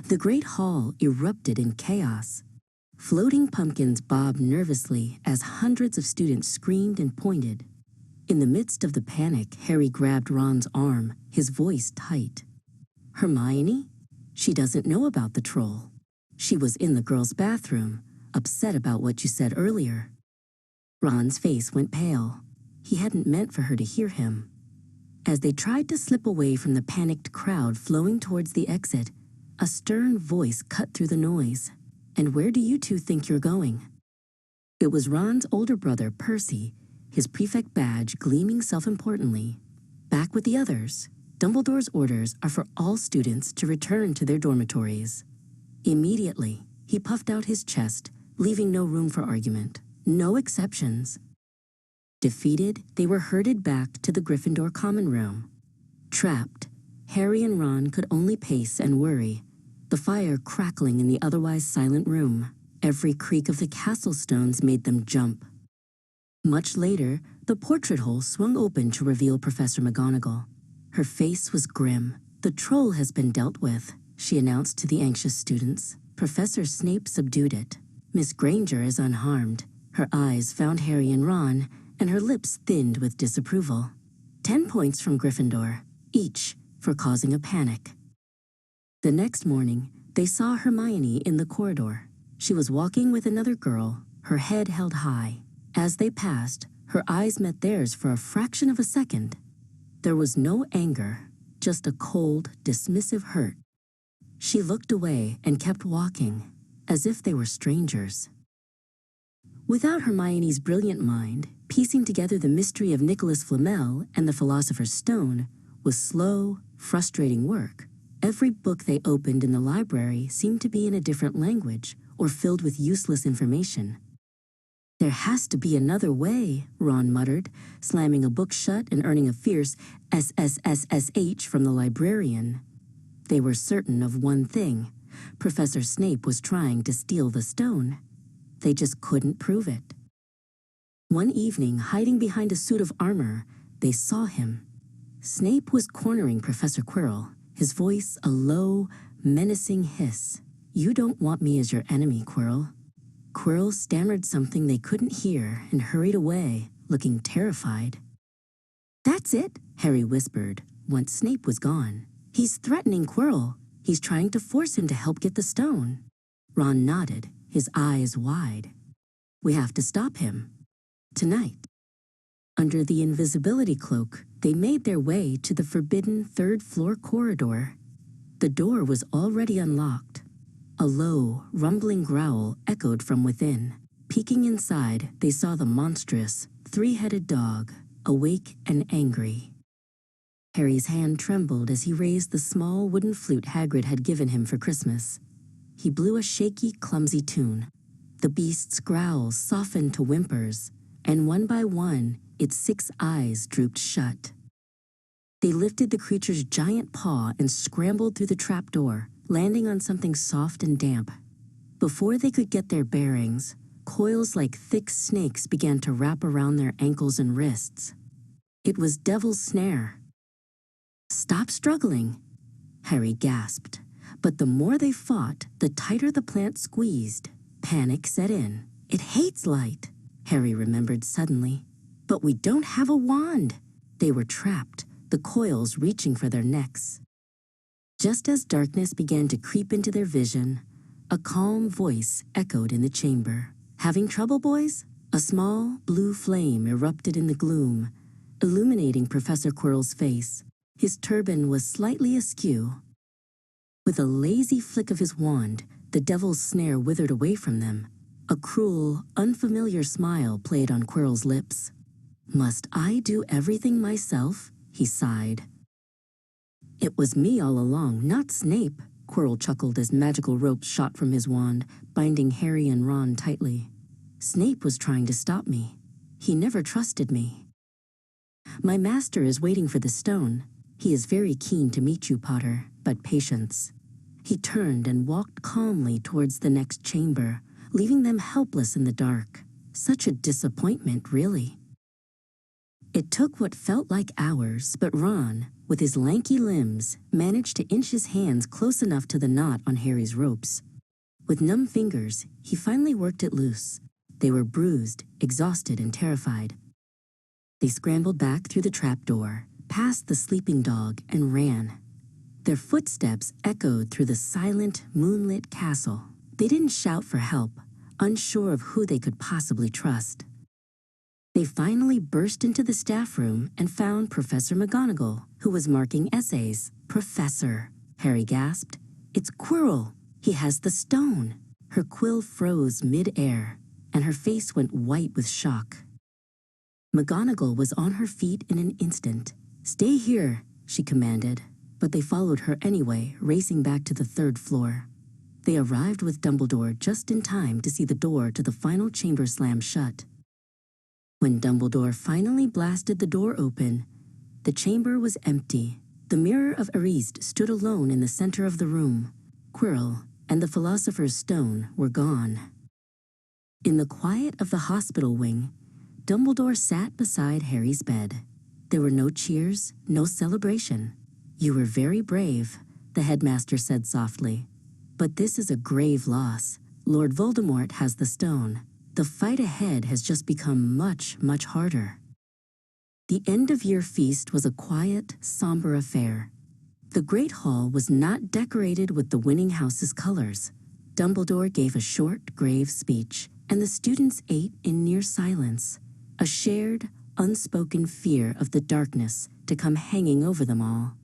The great hall erupted in chaos. Floating pumpkins bobbed nervously as hundreds of students screamed and pointed. In the midst of the panic, Harry grabbed Ron's arm, his voice tight. "Hermione? She doesn't know about the troll. She was in the girls' bathroom, upset about what you said earlier." Ron's face went pale. He hadn't meant for her to hear him. As they tried to slip away from the panicked crowd flowing towards the exit, a stern voice cut through the noise. "And where do you two think you're going?" It was Ron's older brother, Percy, his prefect badge gleaming self-importantly. "Back with the others. Dumbledore's orders are for all students to return to their dormitories." Immediately, he puffed out his chest, leaving no room for argument. No exceptions. Defeated, they were herded back to the Gryffindor common room. Trapped, Harry and Ron could only pace and worry, the fire crackling in the otherwise silent room. Every creak of the castle stones made them jump. Much later, the portrait hole swung open to reveal Professor McGonagall. Her face was grim. "The troll has been dealt with," she announced to the anxious students. Professor Snape subdued it. Miss Granger is unharmed. Her eyes found Harry and Ron, and her lips thinned with disapproval. 10 points from Gryffindor, each for causing a panic. The next morning, they saw Hermione in the corridor. She was walking with another girl, her head held high. As they passed, her eyes met theirs for a fraction of a second. There was no anger, just a cold, dismissive hurt. She looked away and kept walking, as if they were strangers. Without Hermione's brilliant mind, piecing together the mystery of Nicholas Flamel and the Philosopher's Stone was slow, frustrating work. Every book they opened in the library seemed to be in a different language or filled with useless information. "There has to be another way," Ron muttered, slamming a book shut and earning a fierce SSSSH from the librarian. They were certain of one thing. Professor Snape was trying to steal the stone. They just couldn't prove it. One evening, hiding behind a suit of armor, they saw him. Snape was cornering Professor Quirrell, his voice a low, menacing hiss. "You don't want me as your enemy, Quirrell." Quirrell stammered something they couldn't hear and hurried away, looking terrified. "That's it," Harry whispered, once Snape was gone. "He's threatening Quirrell. He's trying to force him to help get the stone." Ron nodded, his eyes wide. "We have to stop him. Tonight." Under the invisibility cloak, they made their way to the forbidden third-floor corridor. The door was already unlocked. A low, rumbling growl echoed from within. Peeking inside, they saw the monstrous, three-headed dog, awake and angry. Harry's hand trembled as he raised the small wooden flute Hagrid had given him for Christmas. He blew a shaky, clumsy tune. The beast's growls softened to whimpers, and one by one, its 6 eyes drooped shut. They lifted the creature's giant paw and scrambled through the trapdoor, landing on something soft and damp. Before they could get their bearings, coils like thick snakes began to wrap around their ankles and wrists. It was Devil's Snare. "Stop struggling," Harry gasped. But the more they fought, the tighter the plant squeezed. Panic set in. "It hates light," Harry remembered suddenly. "But we don't have a wand." They were trapped, the coils reaching for their necks. Just as darkness began to creep into their vision, a calm voice echoed in the chamber. "Having trouble, boys?" A small, blue flame erupted in the gloom, illuminating Professor Quirrell's face. His turban was slightly askew. With a lazy flick of his wand, the Devil's Snare withered away from them. A cruel, unfamiliar smile played on Quirrell's lips. "Must I do everything myself?" he sighed. "It was me all along, not Snape," Quirrell chuckled as magical ropes shot from his wand, binding Harry and Ron tightly. "Snape was trying to stop me. He never trusted me. My master is waiting for the stone. He is very keen to meet you, Potter, but patience." He turned and walked calmly towards the next chamber, leaving them helpless in the dark. Such a disappointment, really. It took what felt like hours, but Ron, with his lanky limbs, managed to inch his hands close enough to the knot on Harry's ropes. With numb fingers, he finally worked it loose. They were bruised, exhausted, and terrified. They scrambled back through the trapdoor, past the sleeping dog, and ran. Their footsteps echoed through the silent, moonlit castle. They didn't shout for help, unsure of who they could possibly trust. They finally burst into the staff room and found Professor McGonagall, who was marking essays. "Professor," Harry gasped. "It's Quirrell. He has the stone." Her quill froze mid-air, and her face went white with shock. McGonagall was on her feet in an instant. "Stay here," she commanded, but they followed her anyway, racing back to the 3rd floor. They arrived with Dumbledore just in time to see the door to the final chamber slam shut. When Dumbledore finally blasted the door open, the chamber was empty. The Mirror of Erist stood alone in the center of the room. Quirrell and the Philosopher's Stone were gone. In the quiet of the hospital wing, Dumbledore sat beside Harry's bed. There were no cheers, no celebration. "You were very brave," the headmaster said softly. "But this is a grave loss. Lord Voldemort has the stone. The fight ahead has just become much, much harder." The end-of-year feast was a quiet, somber affair. The Great Hall was not decorated with the winning house's colors. Dumbledore gave a short, grave speech, and the students ate in near silence, a shared, unspoken fear of the darkness to come hanging over them all.